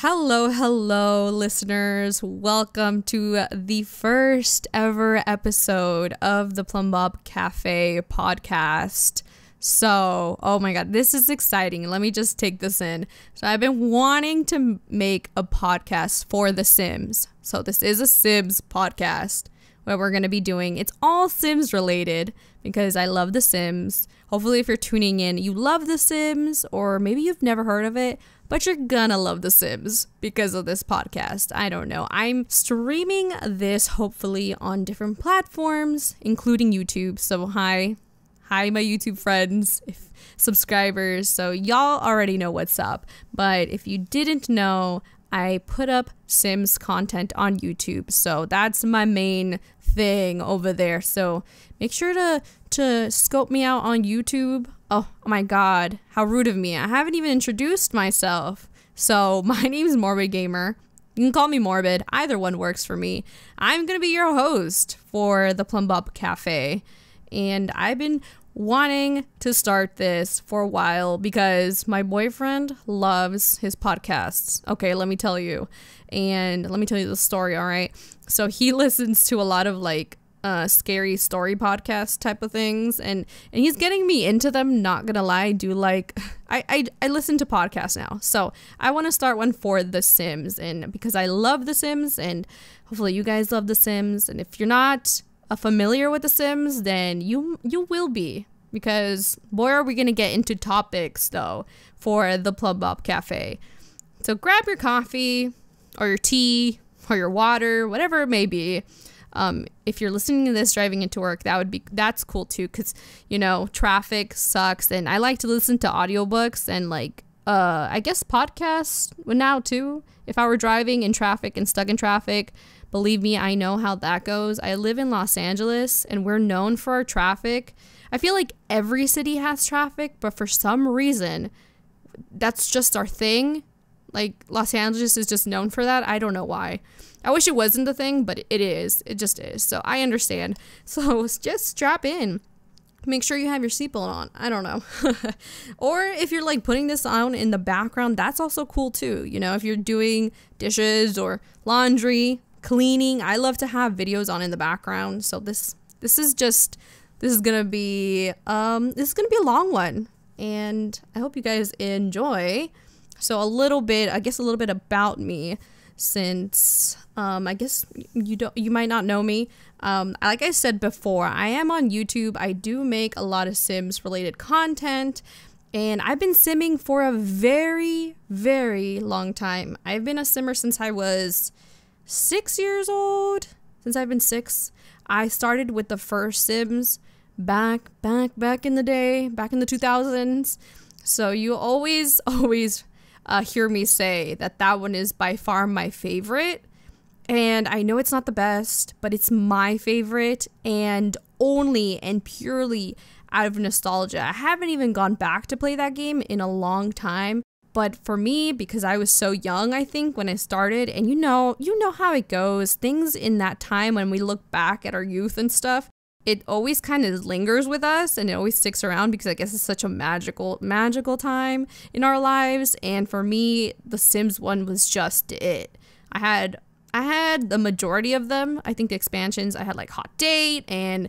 Hello, listeners. Welcome to the first ever episode of the Plumbob Cafe podcast. So, oh my god, this is exciting. Let me just take this in. So I've been wanting to make a podcast for The Sims. So this is a Sims podcast where we're going to be doing, it's all Sims related because I love The Sims. Hopefully if you're tuning in, you love The Sims, or maybe you've never heard of it, but you're gonna love The Sims because of this podcast. I don't know. I'm streaming this hopefully on different platforms, including YouTube. So hi my YouTube friends, subscribers. So y'all already know what's up. But if you didn't know, I put up Sims content on YouTube. So that's my main thing over there. So make sure to scope me out on YouTube. Oh my god, how rude of me. I haven't even introduced myself. So my name's Morbid Gamer. You can call me Morbid. Either one works for me. I'm gonna be your host for the Plumbob Cafe. And I've been wanting to start this for a while because my boyfriend loves his podcasts. Okay, let me tell you. And let me tell you the story, alright? So he listens to a lot of like scary story podcast type of things, and he's getting me into them. Not gonna lie, I do like I listen to podcasts now, so I want to start one for The Sims, and because I love The Sims, and hopefully you guys love The Sims. And if you're not familiar with The Sims, then you will be, because boy are we gonna get into topics though for the Plumbob Cafe. So grab your coffee or your tea or your water, whatever it may be. If you're listening to this driving into work, that's cool too, because you know traffic sucks, and I like to listen to audiobooks and like I guess podcasts now too. If I were driving in traffic and stuck in traffic, believe me, I know how that goes. I live in Los Angeles and we're known for our traffic. I feel like every city has traffic, but for some reason that's just our thing. Like Los Angeles is just known for that. I don't know why. I wish it wasn't a thing, but it is. It just is. So I understand. So just strap in. Make sure you have your seatbelt on. I don't know. Or if you're like putting this on in the background, that's also cool too. You know, if you're doing dishes or laundry, cleaning, I love to have videos on in the background. So this is gonna be a long one, and I hope you guys enjoy. So a little bit about me, since I guess you might not know me. Like I said before, I am on YouTube. I do make a lot of Sims related content, and I've been simming for a very, very long time. I've been a simmer since I was 6 years old. Since I've been 6, I started with the first Sims back in the day, back in the 2000s. So you always hear me say that one is by far my favorite. And I know it's not the best, but it's my favorite, and only and purely out of nostalgia. I haven't even gone back to play that game in a long time. But for me, because I was so young, I think, when I started, and you know how it goes, things in that time when we look back at our youth and stuff, it always kind of lingers with us, and it always sticks around because I guess it's such a magical time in our lives. And for me, The Sims 1 was just it. I had the majority of them. I think the expansions, I had like Hot Date and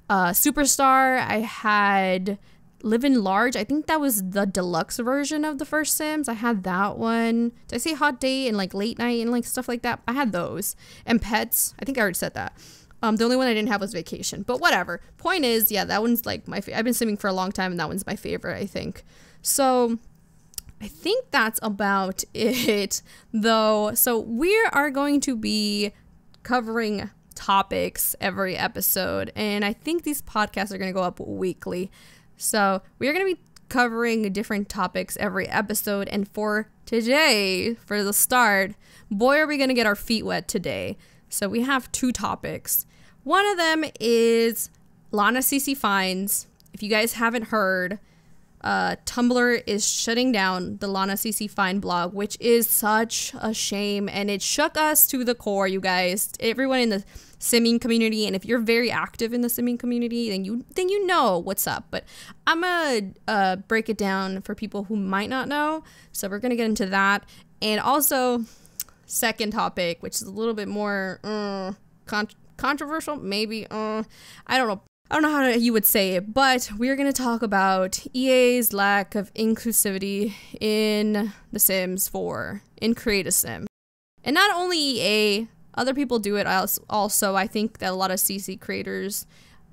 Superstar. I had Living Large. I think that was the deluxe version of the first Sims. I had that one. Did I say Hot Date and like Late Night and like stuff like that? I had those. And Pets. I think I already said that. The only one I didn't have was Vacation, but whatever. Point is, yeah, that one's like I've been simming for a long time, and that one's my favorite, I think. So I think that's about it, though. So we are going to be covering topics every episode, and I think these podcasts are going to go up weekly. So we are going to be covering different topics every episode, and for today, for the start, boy, are we going to get our feet wet today. So we have two topics. One of them is Lana CC Finds. If you guys haven't heard, Tumblr is shutting down the Lana CC Finds blog, which is such a shame, and it shook us to the core, you guys. Everyone in the simming community, and if you're very active in the simming community, then you know what's up. But I'm gonna break it down for people who might not know. So we're gonna get into that, and also second topic, which is a little bit more controversial, maybe. I don't know how you would say it, but we're going to talk about EA's lack of inclusivity in The Sims 4, in Create a Sim. And not only EA, other people do it also. I think that a lot of CC creators,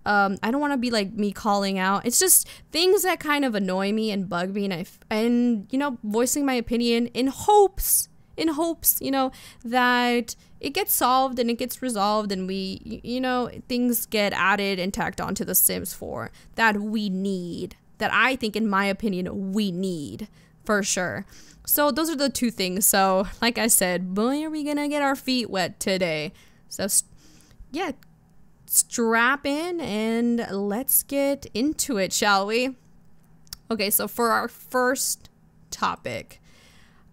I don't want to be like me calling out. It's just things that kind of annoy me and bug me, and you know, voicing my opinion in hopes, you know, that it gets solved and it gets resolved, and we, you know, things get added and tacked onto The Sims 4 that we need, that I think, in my opinion, we need for sure. So those are the two things. So like I said, boy, are we gonna get our feet wet today. So yeah, strap in and let's get into it, shall we? Okay, so for our first topic,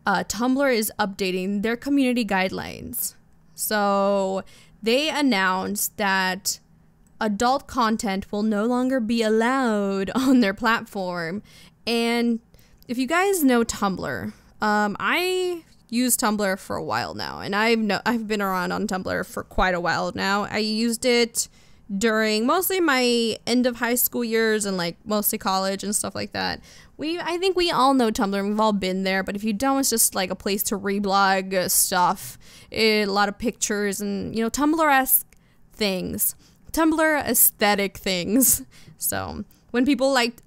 Tumblr is updating their community guidelines. So they announced that adult content will no longer be allowed on their platform. And if you guys know Tumblr, I use Tumblr for a while now, and I've been around on Tumblr for quite a while now. I used it during mostly my end of high school years and like mostly college and stuff like that. I think we all know Tumblr, we've all been there, but if you don't, it's just like a place to reblog stuff, a lot of pictures and, you know, Tumblr-esque things, Tumblr aesthetic things. So when people like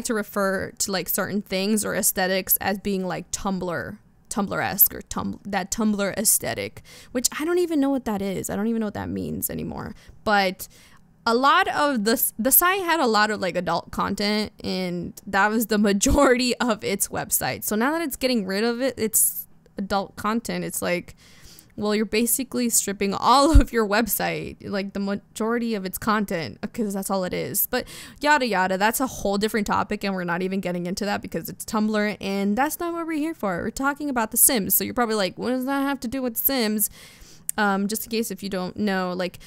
to refer to like certain things or aesthetics as being like Tumblr-esque or that Tumblr aesthetic, which I don't even know what that is. I don't even know what that means anymore. But a lot of the site had a lot of like adult content, and that was the majority of its website. So now that it's getting rid of its adult content, it's like, well, you're basically stripping all of your website, like the majority of its content, because that's all it is. But yada yada, that's a whole different topic, and we're not even getting into that because it's Tumblr, and that's not what we're here for. We're talking about The Sims. So you're probably like, what does that have to do with Sims? Just in case if you don't know, like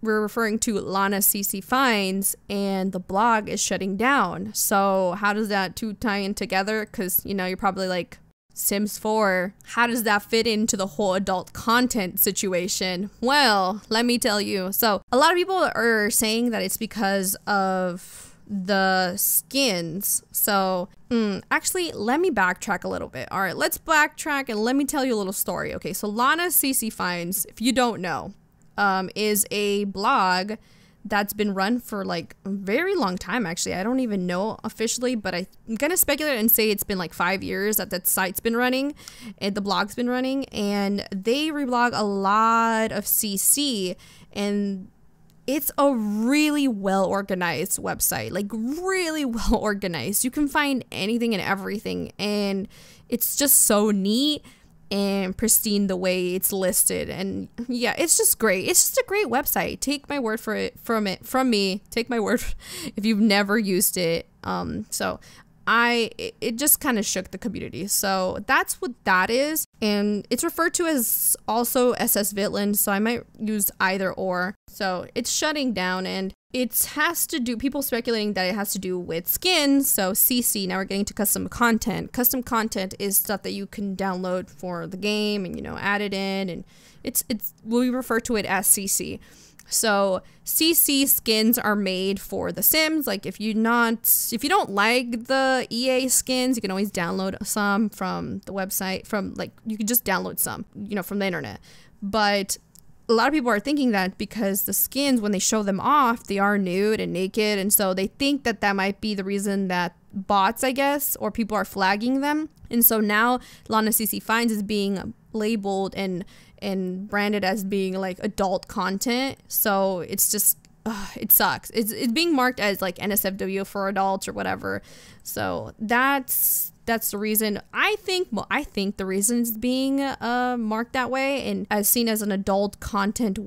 we're referring to Lana CC Finds, and the blog is shutting down. So how does that two tie in together? Because, you know, you're probably like, Sims 4, how does that fit into the whole adult content situation? Well, let me tell you. So a lot of people are saying that it's because of the skins. So actually, let me backtrack a little bit. All right, let's backtrack and let me tell you a little story. Okay, so Lana CC Finds, if you don't know, is a blog that's been run for like a very long time. Actually, I don't even know officially, but I'm gonna speculate and say it's been like 5 years that site's been running and the blog's been running, and they reblog a lot of CC, and it's a really well organized website, like really well organized. You can find anything and everything, and it's just so neat and pristine the way it's listed. And yeah, it's just great. It's just a great website. Take my word for it from me. Take my word if you've never used it. So it just kind of shook the community. So that's what that is, and it's referred to as also SS Vitland, so I might use either or. So it's shutting down, and it has to do, people speculating that it has to do with skins. So CC, now we're getting to custom content. Custom content is stuff that you can download for the game and, you know, add it in, and it's we refer to it as CC. So CC skins are made for The Sims. Like if you don't like the EA skins, you can always download some from the website, you can just download some, you know, from the internet. But a lot of people are thinking that because the skins, when they show them off, they are nude and naked, and so they think that that might be the reason that bots, I guess, or people are flagging them. And so now Lana CC Finds is being labeled and branded as being like adult content. So it's just it sucks. It's being marked as like NSFW for adults or whatever. So that's the reason. I think the reason it's being marked that way and as seen as an adult content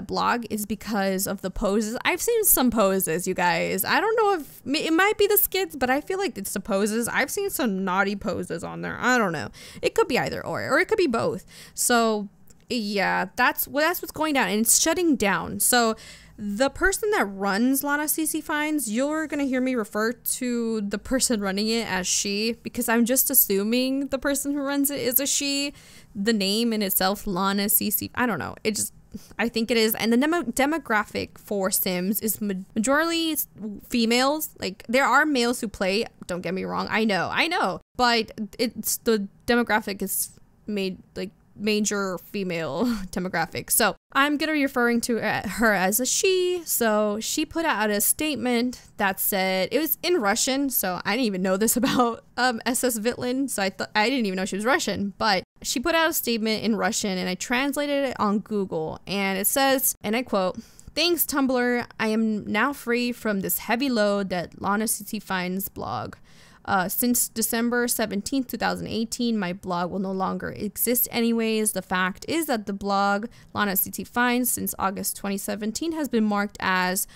blog is because of the poses. I've seen some poses, you guys. I don't know if it might be the skits, but I feel like it's the poses. I've seen some naughty poses on there. I don't know. It could be either or it could be both. So yeah, that's what's going down, and it's shutting down. So the person that runs Lana CC Finds, you're going to hear me refer to the person running it as she, because I'm just assuming the person who runs it is a she. The name in itself, Lana CC, I don't know. I think it is. And the demographic for Sims is majority females. Like, there are males who play, don't get me wrong. I know. But it's the demographic is made like major female demographic. So I'm gonna be referring to her as a she. So she put out a statement that said, it was in Russian, so I didn't even know this about SS Vitlin, so I didn't even know she was Russian, but she put out a statement in Russian and I translated it on Google, and it says, and I quote, "Thanks Tumblr, I am now free from this heavy load that Lana CC Finds blog. Since December 17th, 2018, my blog will no longer exist anyways. The fact is that the blog, Lana CC Finds, since August 2017 has been marked as,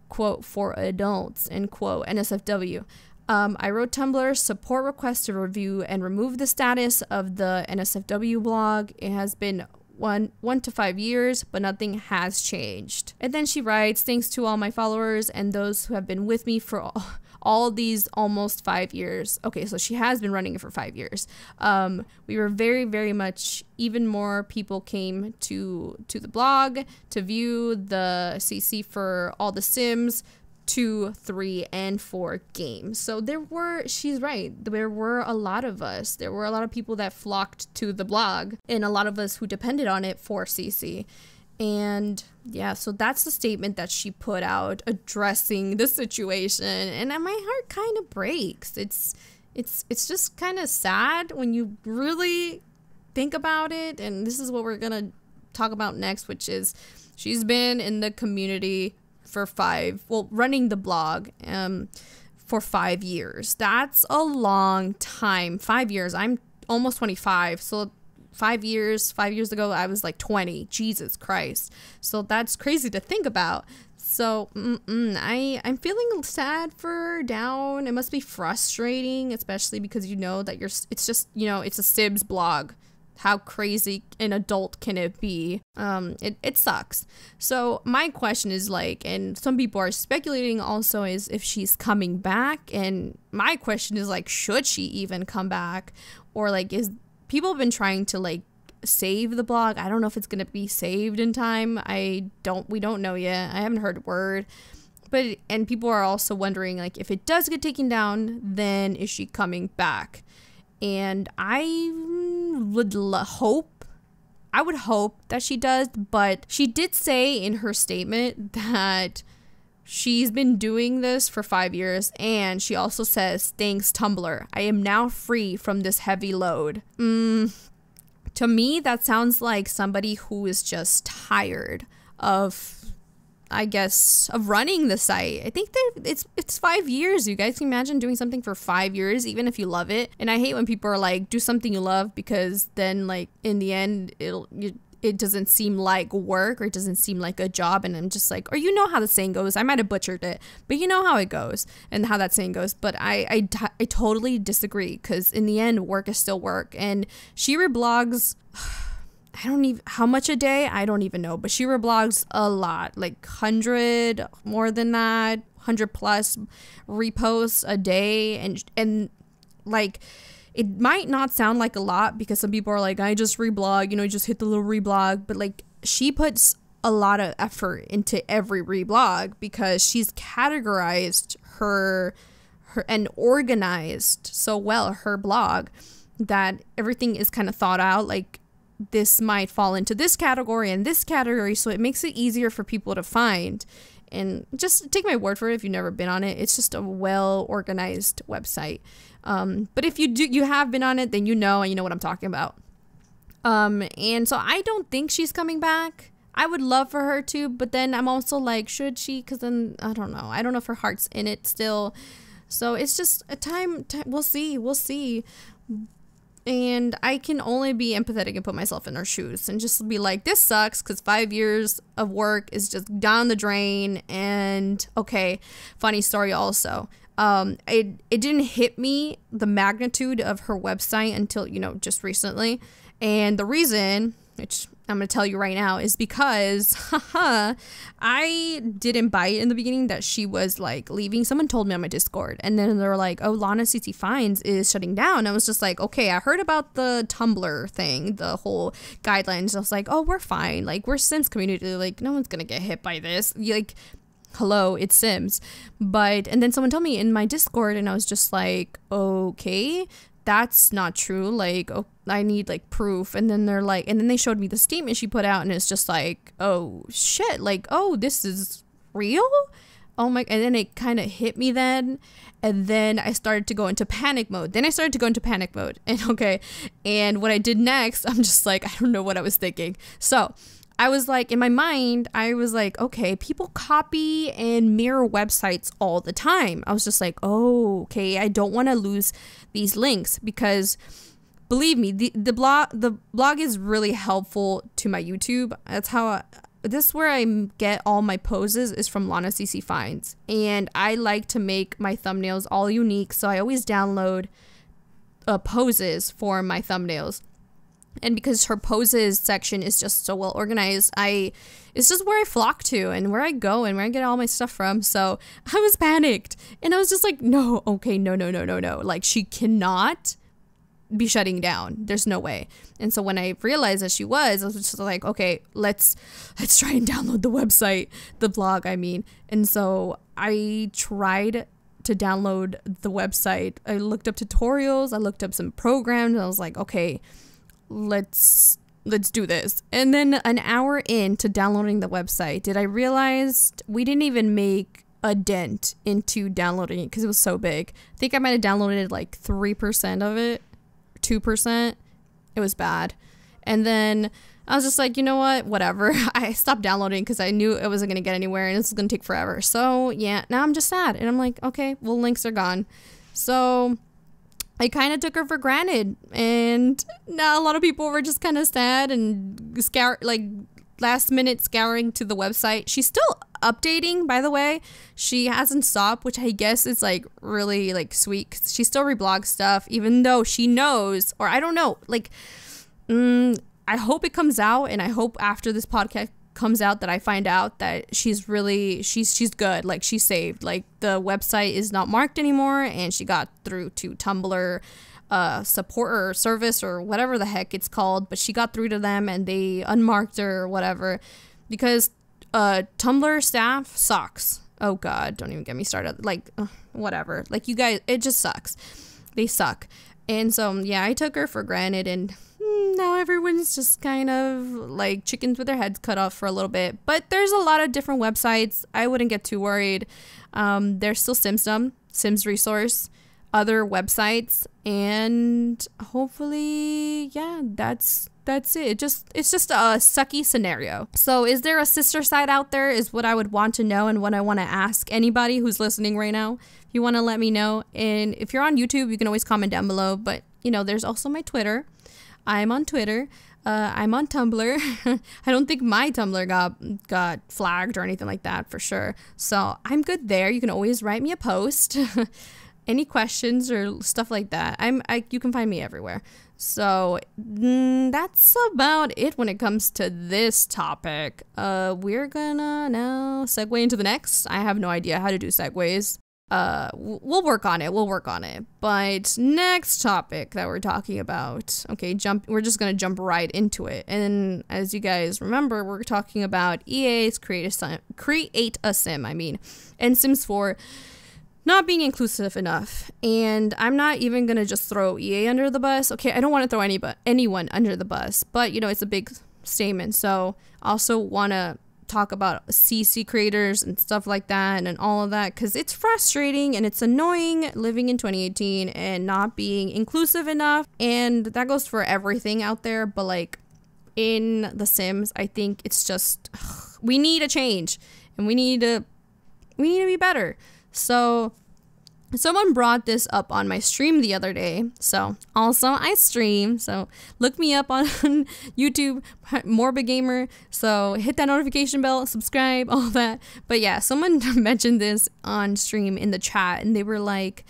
quote, for adults, end quote, NSFW. I wrote Tumblr support request to review and remove the status of the NSFW blog. It has been 1 to 5 years, but nothing has changed." And then she writes, "Thanks to all my followers and those who have been with me for all these almost 5 years." Okay, so she has been running it for 5 years. We were very, very much, even more people came to the blog to view the CC for all the Sims 2, 3, and 4 games. So she's right, there were a lot of us. There were a lot of people that flocked to the blog, and a lot of us who depended on it for CC. And yeah, so that's the statement that she put out addressing the situation, and my heart kind of breaks. It's just kind of sad when you really think about it. And this is what we're gonna talk about next, which is she's been in the community for running the blog for 5 years. That's a long time. 5 years. I'm almost 25, so 5 years ago I was like 20. Jesus Christ. So that's crazy to think about. So I'm feeling sad for her, down. It must be frustrating, especially because you know that it's just, you know, it's a Sibs blog. How crazy an adult can it be? It sucks. So my question is like, and some people are speculating also, is if she's coming back. And my question is like, should she even come back? Or like, people have been trying to like save the blog. I don't know if it's gonna be saved in time. We don't know yet. I haven't heard a word. And people are also wondering, like, if it does get taken down, then is she coming back? And I would hope that she does, but she did say in her statement that she's been doing this for 5 years, and she also says, "Thanks Tumblr, I am now free from this heavy load." To me, that sounds like somebody who is just tired of, I guess, of running the site. I think that it's 5 years. You guys can imagine doing something for 5 years, even if you love it. And I hate when people are like, do something you love, because then like in the end it doesn't seem like work, or it doesn't seem like a job. And I'm just like, or you know how the saying goes. I might have butchered it, but you know how it goes and how that saying goes. But I totally disagree, because in the end, work is still work. And she reblogs, I don't even, how much a day? I don't even know, but she reblogs a lot, like 100, more than that, 100 plus reposts a day. And like, it might not sound like a lot, because some people are like, I just reblog, you know, just hit the little reblog. But like, she puts a lot of effort into every reblog, because she's categorized her and organized so well her blog that everything is kind of thought out. Like, this might fall into this category and this category, so it makes it easier for people to find. And just take my word for it, if you've never been on it, it's just a well organized website. But if you have been on it, then you know, and you know what I'm talking about. And so I don't think she's coming back. I would love for her to, but then I'm also like, should she? Because then I don't know if her heart's in it still. So it's just a time. We'll see. And I can only be empathetic and put myself in her shoes and just be like, this sucks, because 5 years of work is just down the drain. And okay, funny story also. It didn't hit me the magnitude of her website until, just recently. And the reason, which I'm going to tell you right now, is because I didn't buy it in the beginning that she was like leaving. Someone told me on my Discord, and then they were like, oh, Lana CC Finds is shutting down. I was just like, okay, I heard about the Tumblr thing, the whole guidelines. I was like, oh, we're fine. Like, we're Sims community. Like, no one's going to get hit by this. Like, hello, it's Sims. And then someone told me in my Discord, and I was just like, okay, that's not true. Like, oh, I need like proof. And then they're like, and then they showed me the statement she put out, and it's just like, oh shit, like, oh, this is real. Oh my. And then it kind of hit me then, and then I started to go into panic mode. And okay, and what I did next, I'm just like, I don't know what I was thinking. So I was like, in my mind, I was like, okay, people copy and mirror websites all the time. I was just like, oh, okay, I don't want to lose these links, because believe me, the blog is really helpful to my YouTube. This is where I get all my poses, is from Lana CC Finds. And I like to make my thumbnails all unique, so I always download poses for my thumbnails. And because her poses section is just so well organized, it's just where I flock to and where I go and where I get all my stuff from. So I was panicked, and I was just like, no, okay, no. Like, she cannot be shutting down. There's no way. And so when I realized that she was, I was just like, okay, let's try and download the website, the blog, I mean. And so I tried to download the website. I looked up tutorials, I looked up some programs, and I was like, okay, let's do this. And then an hour into downloading the website, did I realize we didn't even make a dent into downloading it, because it was so big. I think I might have downloaded like 3% of it, 2%. It was bad. And then I was just like, you know what, whatever. I stopped downloading because I knew it wasn't gonna get anywhere and this was gonna take forever. So yeah, now I'm just sad, and I'm like, okay, well, links are gone. So I kind of took her for granted, and now a lot of people were just kind of sad and last minute scouring to the website. She's still updating, by the way. She hasn't stopped, which I guess is like really like sweet, 'cause she still reblogs stuff, even though she knows, or I don't know, like, I hope it comes out, and I hope after this podcast comes out that I find out that she's good, like she's saved, like the website is not marked anymore, and she got through to Tumblr support or service or whatever the heck it's called, but she got through to them and they unmarked her or whatever, because Tumblr staff sucks. Oh god, don't even get me started. Like whatever, like, you guys, it just sucks. They suck. And so yeah, I took her for granted, and now everyone's just kind of like chickens with their heads cut off for a little bit. But there's a lot of different websites. I wouldn't get too worried. There's still Sims Resource, other websites, and hopefully, yeah, that's it. It's just a sucky scenario. So is there a sister site out there, is what I would want to know, and what I want to ask anybody who's listening right now. If you want to let me know, and if you're on YouTube, you can always comment down below. But you know, there's also my Twitter. I'm on Twitter. I'm on Tumblr. I don't think my Tumblr got flagged or anything like that, for sure. So I'm good there. You can always write me a post. Any questions or stuff like that. You can find me everywhere. So that's about it when it comes to this topic. We're gonna now segue into the next. I have no idea how to do segues. We'll work on it. But next topic that we're talking about, okay, we're just gonna jump right into it. And as you guys remember, we're talking about EA's Create a Sim, and Sims 4 not being inclusive enough. And I'm not even gonna just throw EA under the bus. Okay, I don't want to throw anyone under the bus, but you know, it's a big statement. So I also want to talk about CC creators and stuff like that and all of that, because it's frustrating and it's annoying living in 2018 and not being inclusive enough. And that goes for everything out there, but like in The Sims. I think it's just we need a change, and we need to be better. So someone brought this up on my stream the other day. So also I stream, so look me up on YouTube, Morbid Gamer. So hit that notification bell, subscribe, all that. But yeah, someone mentioned this on stream in the chat, and they were like,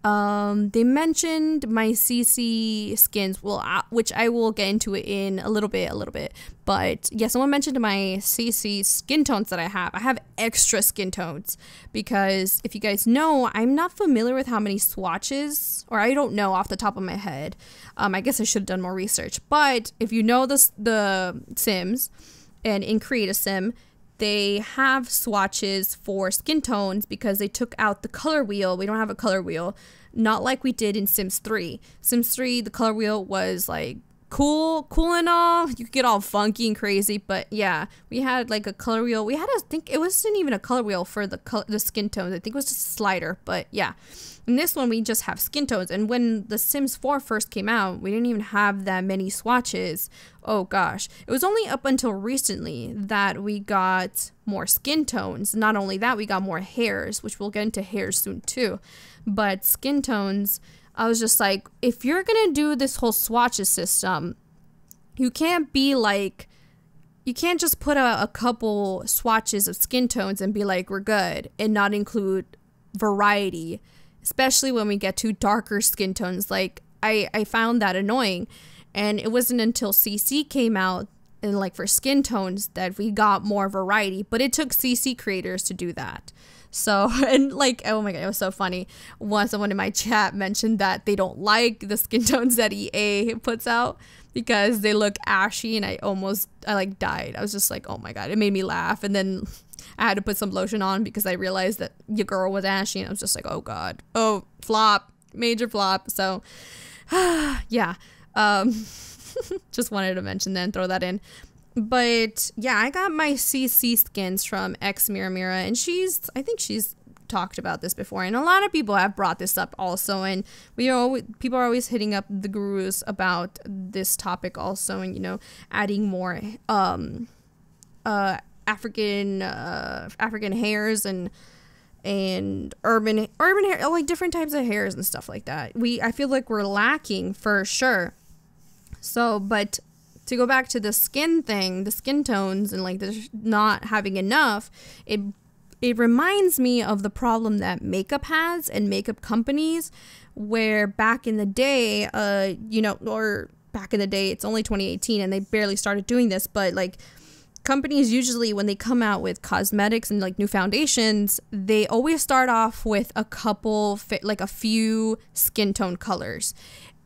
they mentioned my CC skins, which I will get into it in a little bit. But yeah, someone mentioned my CC skin tones that I have. I have extra skin tones because if you guys know, I'm not familiar with how many swatches, or I don't know off the top of my head. I guess I should have done more research. But if you know the Sims, and in Create a Sim, they have swatches for skin tones because they took out the color wheel. We don't have a color wheel, not like we did in Sims 3. Sims 3, the color wheel was like cool and all. You could get all funky and crazy, but yeah, we had like a color wheel. We had I think it wasn't even a color wheel for the skin tones. I think it was just a slider, but yeah. In this one, we just have skin tones. And when The Sims 4 first came out, we didn't even have that many swatches. Oh gosh. It was only up until recently that we got more skin tones. Not only that, we got more hairs, which we'll get into hairs soon too. But skin tones, I was just like, if you're gonna do this whole swatches system, you can't be like, you can't just put a couple swatches of skin tones and be like, we're good, and not include variety. Especially when we get to darker skin tones. Like, I found that annoying. And it wasn't until CC came out, and like for skin tones, that we got more variety. But it took CC creators to do that. So, and like, oh my god, it was so funny. Someone in my chat mentioned that they don't like the skin tones that EA puts out because they look ashy, and I like died. I was just like, oh my god, it made me laugh. And then I had to put some lotion on because I realized that your girl was ashy, and I was just like, oh god, oh, flop, major flop. So yeah, just wanted to mention that and throw that in. But yeah, I got my CC skins from X Mira Mira, and I think she's talked about this before, and a lot of people have brought this up also, and people are always hitting up the gurus about this topic also, and you know, adding more African hairs and urban hair, like different types of hairs and stuff like that. I feel like we're lacking for sure. So, but to go back to the skin thing, the skin tones, and like there's not having enough, it reminds me of the problem that makeup has and makeup companies, where back in the day, back in the day, it's only 2018 and they barely started doing this, but like companies usually, when they come out with cosmetics and like new foundations, they always start off with a few skin tone colors.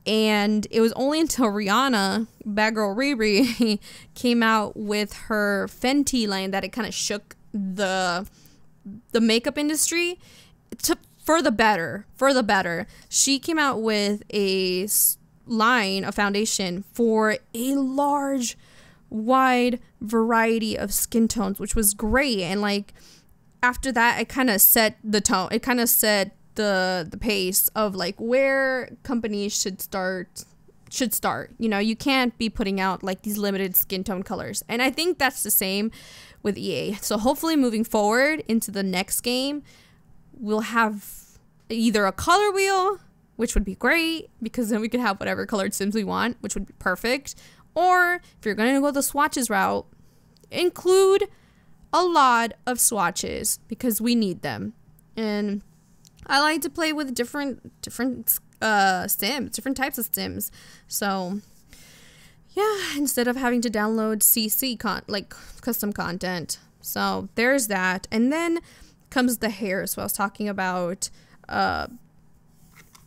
And it was only until Rihanna, Bad Girl Riri, came out with her Fenty line that it kind of shook the makeup industry for the better. She came out with a line of foundation for a large, wide variety of skin tones, which was great. And like after that, it kind of set the tone. It kind of set the pace of like where companies should start. You know, you can't be putting out like these limited skin tone colors. And I think that's the same with EA. So hopefully moving forward into the next game, we'll have either a color wheel, which would be great because then we could have whatever colored Sims we want, which would be perfect. Or if you're going to go the swatches route, include a lot of swatches because we need them. And I like to play with different Sims, different types of Sims. So yeah, instead of having to download CC custom content. So there's that. And then comes the hair. So I was talking about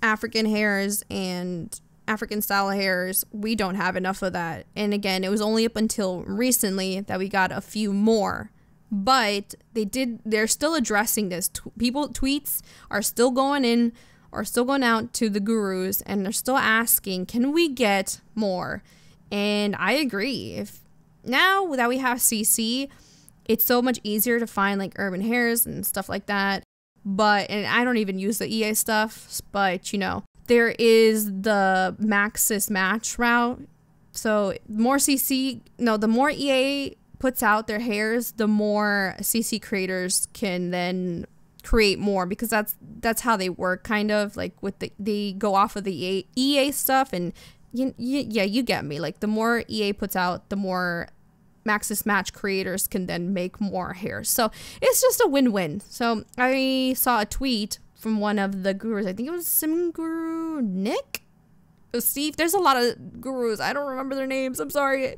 African hairs and African style hairs. We don't have enough of that. And again, it was only up until recently that we got a few more. But they're still addressing this. Tweets are still going out to the gurus, and they're still asking, can we get more? And I agree. If now that we have CC, it's so much easier to find like urban hairs and stuff like that. And I don't even use the EA stuff, but you know, there is the Maxis match route. So the more EA puts out their hairs, the more CC creators can then create more, because that's how they work, kind of like with they go off of the EA stuff, and you get me. Like the more EA puts out, the more Maxis Match creators can then make more hairs. So it's just a win-win. So I saw a tweet from one of the gurus. I think it was Sim Guru Nick. Steve, there's a lot of gurus. I don't remember their names. I'm sorry.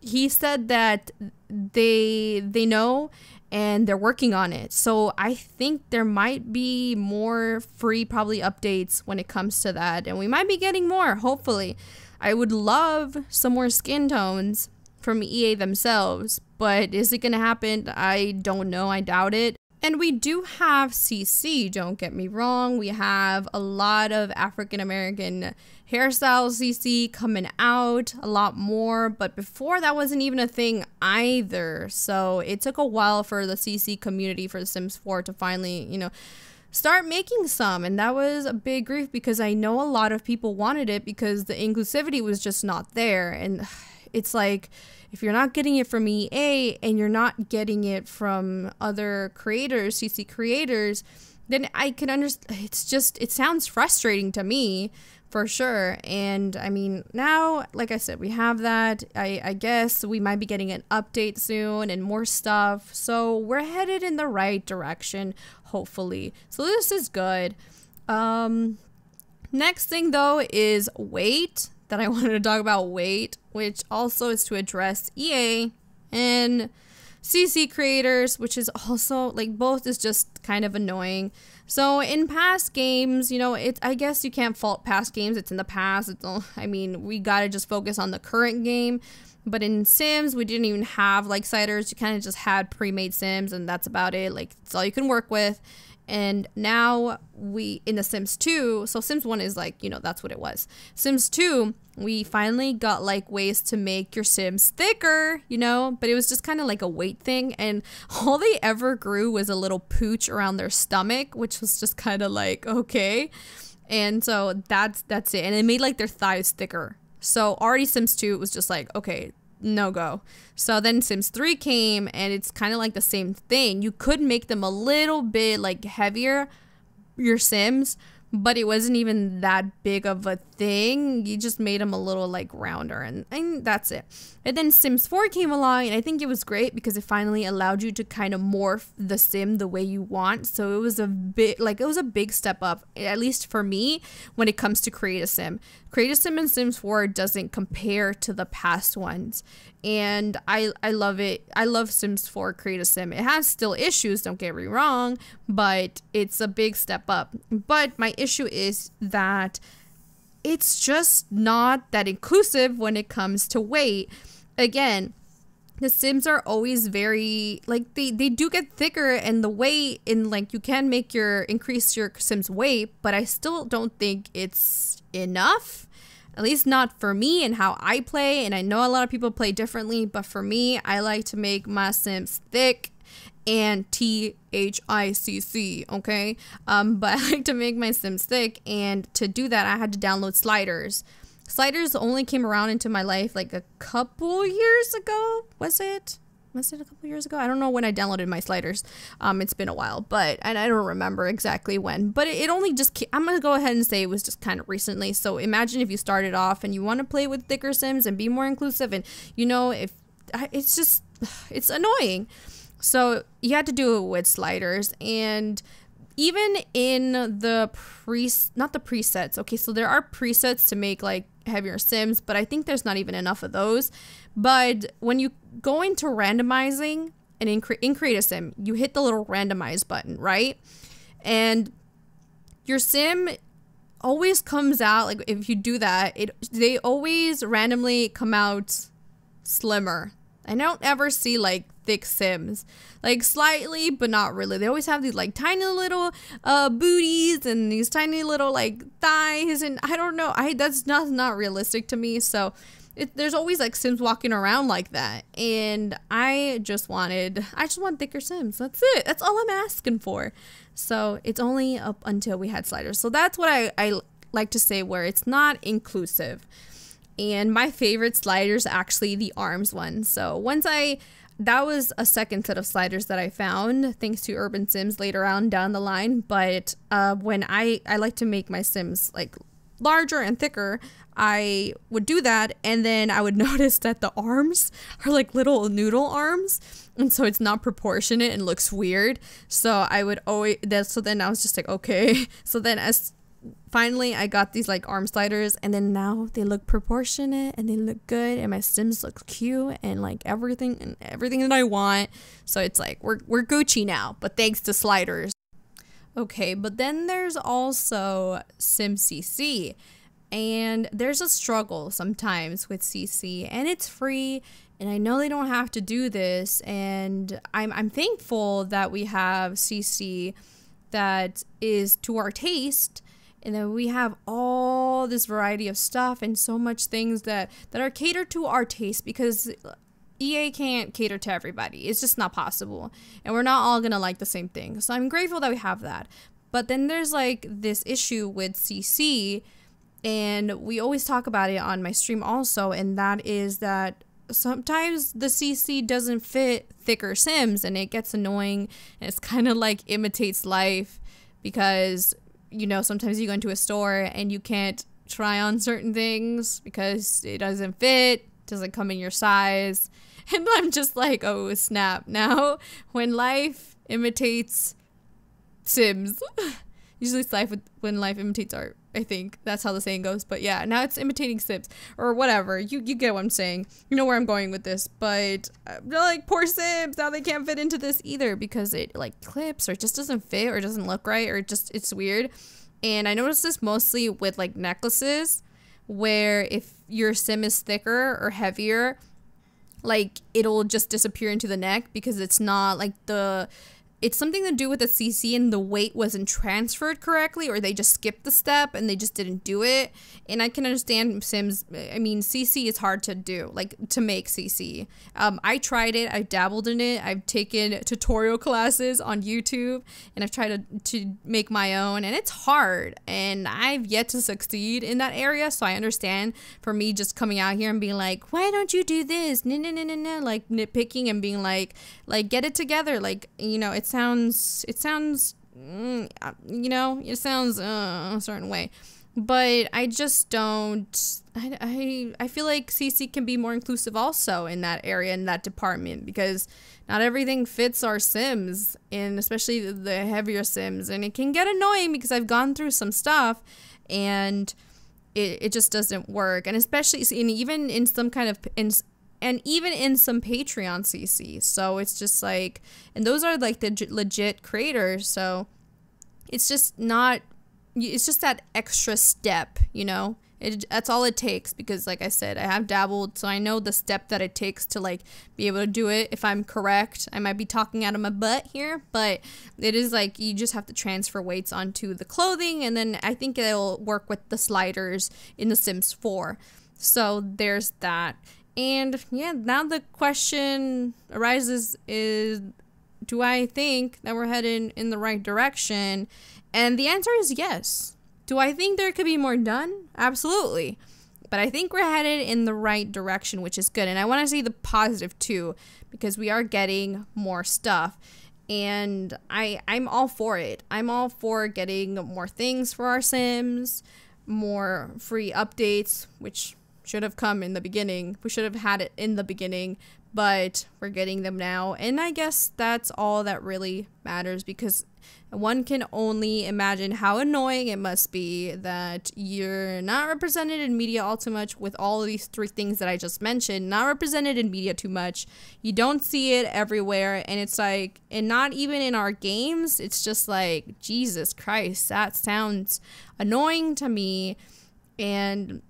He said that they know and they're working on it. So I think there might be more free probably updates when it comes to that, and we might be getting more, hopefully. I would love some more skin tones from EA themselves, but is it gonna happen? I don't know. I doubt it. And we do have CC, don't get me wrong. We have a lot of African-American hairstyles CC coming out, a lot more. But before, that wasn't even a thing either. So it took a while for the CC community for The Sims 4 to finally, start making some. And that was a big grief, because I know a lot of people wanted it because the inclusivity was just not there. And it's like, if you're not getting it from EA and you're not getting it from other creators, CC creators, then I can understand. It sounds frustrating to me, for sure. And I mean, now, like I said, we have that. I guess we might be getting an update soon and more stuff. So we're headed in the right direction, hopefully. So this is good. Next thing, though, is weight. That I wanted to talk about weight, which also is to address EA and CC creators, which is also like both is just kind of annoying. So in past games, I guess you can't fault past games. It's in the past. We gotta just focus on the current game. But in Sims, we didn't even have like sliders. You kind of just had pre-made Sims, and that's about it. Like, it's all you can work with. And now in the Sims 2, so Sims 1 is like, that's what it was. Sims 2, we finally got like ways to make your Sims thicker, but it was just kind of like a weight thing. And all they ever grew was a little pooch around their stomach, which was just kind of like, okay. And so that's it. And it made like their thighs thicker. So already Sims 2 was just like, okay, no go. So then Sims 3 came, and it's kind of like the same thing. You could make them a little bit like heavier, your Sims, but it wasn't even that big of a thing. You just made them a little like rounder, and that's it. And then Sims 4 came along, and I think it was great because it finally allowed you to kind of morph the sim the way you want. So it was a big step up, at least for me, when it comes to Create a Sim. Create a Sim in Sims 4 doesn't compare to the past ones, and I love it. I love Sims 4 Create a Sim. It has still issues, don't get me wrong, but it's a big step up. But my issue is that it's just not that inclusive when it comes to weight. Again, the Sims are always very, like, they do get thicker, and the weight in, like, you can increase your Sims weight, but I still don't think it's enough. At least not for me and how I play, and I know a lot of people play differently, but for me, I like to make my Sims thick and THICC, okay? But I like to make my Sims thick, and to do that, I had to download sliders. Sliders only came around into my life like a couple years ago. Was it a couple years ago? I don't know when I downloaded my sliders. It's been a while, and I don't remember exactly when. But it only just I'm gonna go ahead and say it was just kind of recently. So imagine if you started off and you want to play with thicker Sims and be more inclusive, and it's annoying. So you had to do it with sliders, and even in the not the presets. Okay, so there are presets to make like heavier Sims, but I think there's not even enough of those. But when you go into randomizing and in Create a Sim, you hit the little randomize button, right? And your Sim always comes out, like if you do that, they always randomly come out slimmer. I don't ever see like thick Sims, like slightly, but not really. They always have these like tiny little booties and these tiny little like thighs, and I don't know, that's not realistic to me. So there's always like Sims walking around like that, and I just want thicker Sims. That's it. That's all I'm asking for. So it's only up until we had sliders. So that's what I like to say, where it's not inclusive. And my favorite slider is actually the arms one. So that was a second set of sliders that I found thanks to Urban Sims later on down the line. But when I like to make my Sims like larger and thicker, I would do that, and then I would notice that the arms are like little noodle arms, and so it's not proportionate and looks weird. So I would always so then I was just like, okay. So then as finally I got these like arm sliders, and then now they look proportionate and they look good, and my Sims look cute and like everything that I want. So it's like we're Gucci now, but thanks to sliders. Okay, but then there's also Sim CC. And there's a struggle sometimes with CC, and it's free, and I know they don't have to do this, and I'm thankful that we have CC that is to our taste, and then we have all this variety of stuff and so much things that are catered to our taste, because EA can't cater to everybody. It's just not possible, and we're not all gonna like the same thing. So I'm grateful that we have that. But then there's like this issue with CC, and we always talk about it on my stream also, and that is that sometimes the CC doesn't fit thicker Sims, and it gets annoying, and it's kind of like imitates life, because you know, sometimes you go into a store and you can't try on certain things because it doesn't fit, doesn't come in your size, and I'm just like, oh snap. Now when life imitates Sims usually it's life when life imitates art, I think that's how the saying goes. But yeah, now it's imitating Sims or whatever. You get what I'm saying. You know where I'm going with this. But like, poor Sims, now they can't fit into this either because it like clips or it just doesn't fit or doesn't look right, or it's weird. And I noticed this mostly with like necklaces, where if your Sim is thicker or heavier, like it'll just disappear into the neck because it's not like it's something to do with the CC and the weight wasn't transferred correctly, or they just skipped the step and they just didn't do it. And I can understand Sims. I mean, CC is hard to do, like to make CC. I tried it. I dabbled in it. I've taken tutorial classes on YouTube, and I've tried to make my own, and it's hard. And I've yet to succeed in that area. So I understand for me just coming out here and being like, why don't you do this? No, like nitpicking and being like get it together. Like, you know, it sounds a certain way, but I just don't. I feel like CC can be more inclusive also in that area, in that department, because not everything fits our Sims, and especially the heavier Sims, and it can get annoying because I've gone through some stuff and it just doesn't work, and especially even in some kind of and even in some Patreon CC. So it's just like, and those are like the legit creators. So it's just not, it's just that extra step, you know, that's all it takes. Because like I said, I have dabbled, so I know the step that it takes to like be able to do it. If I'm correct, I might be talking out of my butt here, but it is like, you just have to transfer weights onto the clothing. And then I think it'll work with the sliders in The Sims 4. So there's that. And yeah, now the question arises is, do I think that we're headed in the right direction? And the answer is yes. Do I think there could be more done? Absolutely. But I think we're headed in the right direction, which is good. And I want to see the positive too, because we are getting more stuff. And I'm all for it. I'm all for getting more things for our Sims, more free updates, which should have come in the beginning. We should have had it in the beginning, but we're getting them now. And I guess that's all that really matters, because one can only imagine how annoying it must be that you're not represented in media all too much with all of these three things that I just mentioned. Not represented in media too much. You don't see it everywhere, and it's like, and not even in our games. It's just like, Jesus Christ, that sounds annoying to me. And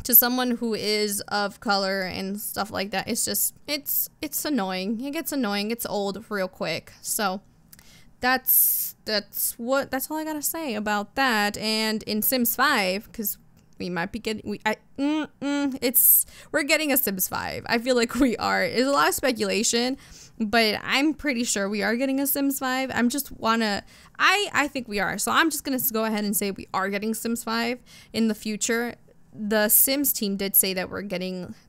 to someone who is of color and stuff like that, it's just, it's annoying. It gets annoying. It's old real quick. So that's all I gotta say about that. And in Sims 5, because we might be getting, we're getting a Sims 5. I feel like we are. It's a lot of speculation, but I'm pretty sure we are getting a Sims 5. I think we are. So I'm just gonna go ahead and say we are getting Sims 5 in the future. the Sims team did say that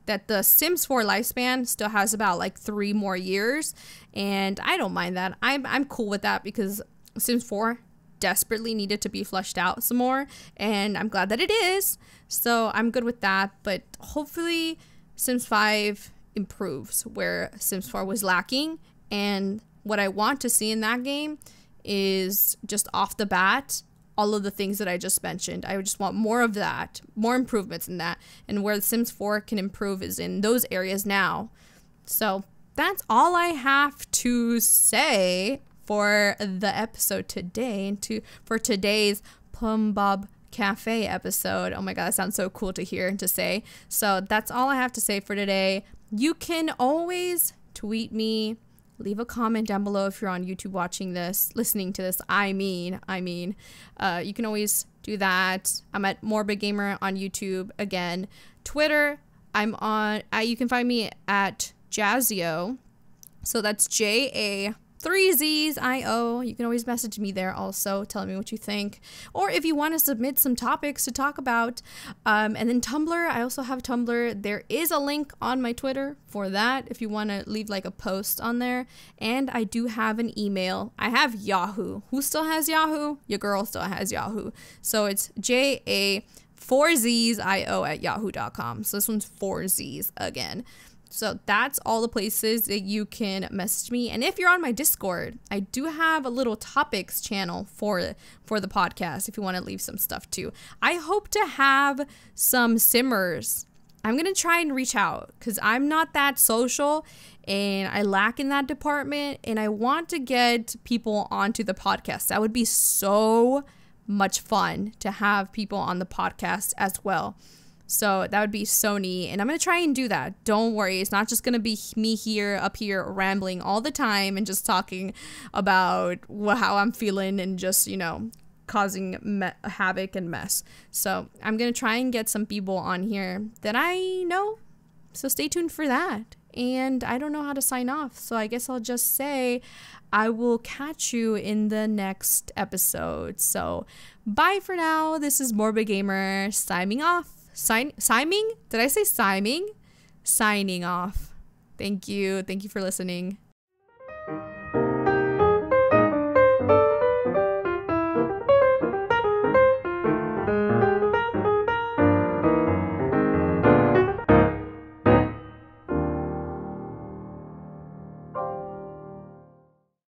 that the Sims 4 lifespan still has about like 3 more years, and I don't mind that. I'm cool with that because Sims 4 desperately needed to be fleshed out some more, and I'm glad that it is. So I'm good with that, but hopefully Sims 5 improves where Sims 4 was lacking, and what I want to see in that game is just off the bat all of the things that I just mentioned. I just want more of that, more improvements in that, and where The Sims 4 can improve is in those areas now. So that's all I have to say for the episode today, and for today's Plumbob Cafe episode. Oh my god, that sounds so cool to hear and to say. So that's all I have to say for today. You can always tweet me, leave a comment down below if you're on YouTube watching this, listening to this. I mean, you can always do that. I'm at Morbid Gamer on YouTube. Again, Twitter, I'm on, you can find me at jazzzzio. So that's JA3ZZIO. You can always message me there also, telling me what you think, or if you want to submit some topics to talk about. And then Tumblr, I also have Tumblr. There is a link on my Twitter for that if you want to leave like a post on there. And I do have an email. I have Yahoo. Who still has Yahoo? Your girl still has Yahoo. So it's JA4ZZIO at yahoo.com. So this one's 4 Z's again. So that's all the places that you can message me. And if you're on my Discord, I do have a little topics channel for the podcast if you want to leave some stuff too. I hope to have some simmers. I'm going to try and reach out because I'm not that social and I lack in that department, and I want to get people onto the podcast. That would be so much fun to have people on the podcast as well. So that would be so neat, and I'm going to try and do that. Don't worry, it's not just going to be me up here rambling all the time and just talking about how I'm feeling and just, you know, causing havoc and mess. So I'm going to try and get some people on here that I know, so stay tuned for that. And I don't know how to sign off, so I guess I'll just say I will catch you in the next episode. So bye for now. This is Morbid Gamer signing off. Signing? Did I say signing? Signing off. Thank you. Thank you for listening.